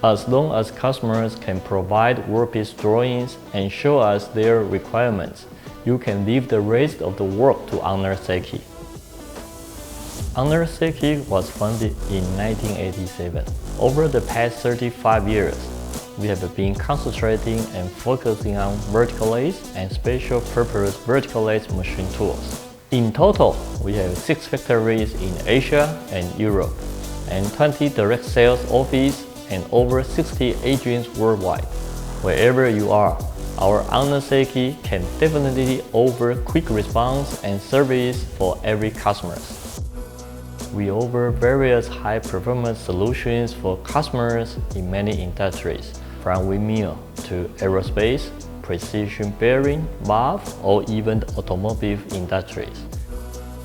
As long as customers can provide workpiece drawings and show us their requirements, you can leave the rest of the work to Honor Seiki. Honor Seiki was founded in 1987. Over the past 35 years, we have been concentrating and focusing on vertical lathe and special purpose vertical lathe machine tools. In total, we have 6 factories in Asia and Europe, and 20 direct sales offices and over 60 agents worldwide. Wherever you are, our Honor Seiki can definitely offer quick response and service for every customer. We offer various high-performance solutions for customers in many industries, from windmill to aerospace, precision bearing, valve, or even the automotive industries.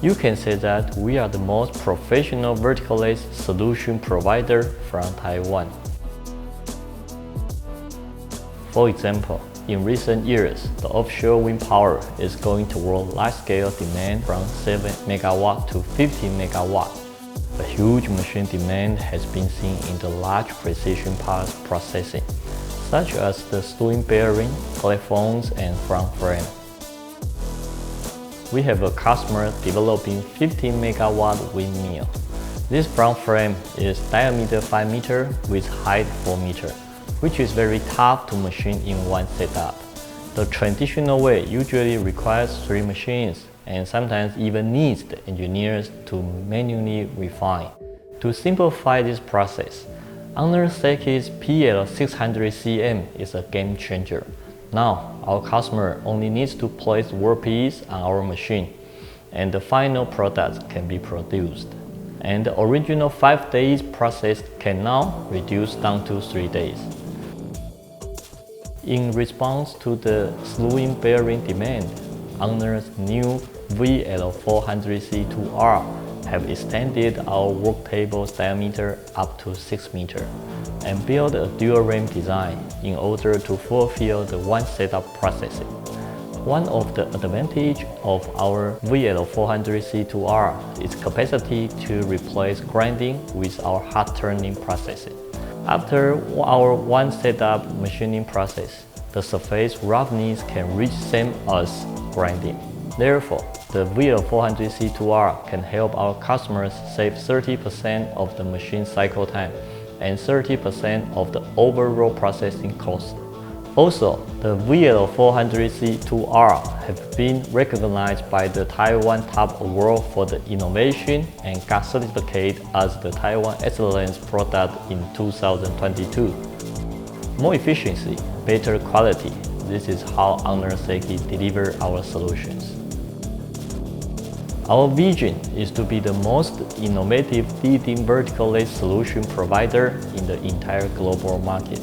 You can say that we are the most professional vertical lathe solution provider from Taiwan. For example, in recent years, the offshore wind power is going toward large-scale demand from 7 MW to 50 MW. A huge machine demand has been seen in the large precision parts processing, such as the steering bearing, platforms, and front frame. We have a customer developing 15 MW windmill. This front frame is diameter 5 meter with height 4 meter, which is very tough to machine in one setup. The traditional way usually requires 3 machines and sometimes even needs the engineers to manually refine. To simplify this process, Honor Seiki's PL600cm is a game changer. Now, our customer only needs to place workpiece on our machine, and the final product can be produced. And the original 5 days process can now reduce down to 3 days. In response to the slewing bearing demand, Honor's new VL400C2R have extended our work table's diameter up to 6 meters and built a dual ram design in order to fulfill the one setup processing. One of the advantages of our VL400C2R is capacity to replace grinding with our hot turning processing. After our one setup machining process, the surface roughness can reach same as grinding. Therefore, the VL400C2R can help our customers save 30% of the machine cycle time and 30% of the overall processing cost. Also, the VL400C2R have been recognized by the Taiwan Top Award for the innovation and got certificate as the Taiwan Excellence Product in 2022. More efficiency, better quality. This is how Honor Seiki deliver our solutions. Our vision is to be the most innovative leading vertical lathe solution provider in the entire global market.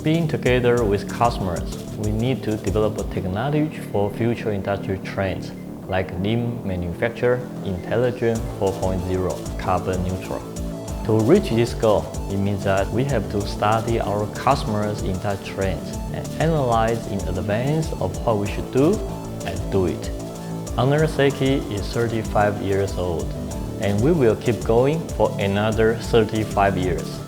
Being together with customers, we need to develop a technology for future industry trends like lean manufacture, intelligent 4.0, carbon neutral. To reach this goal, it means that we have to study our customers' industry trends and analyze in advance of what we should do and do it. Honor Seiki is 35 years old, and we will keep going for another 35 years.